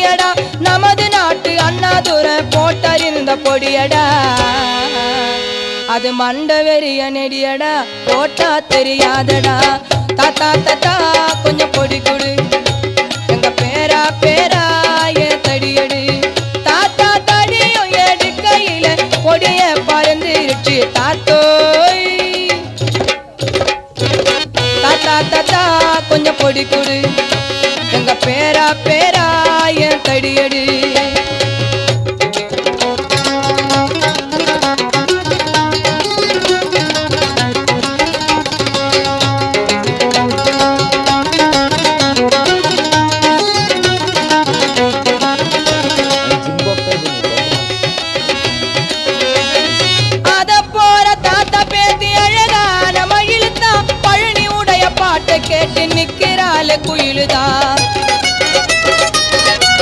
கொடியடா நமது நாட்டு அண்ணாதுரை போட்டறிந்த கொடியடா அது மண்டவெறிய நெடியடா போட்டா தெரியாதடா தாத்தா தாத்தா கொஞ்சம் கொடி கொடு எங்க பேரா பேரா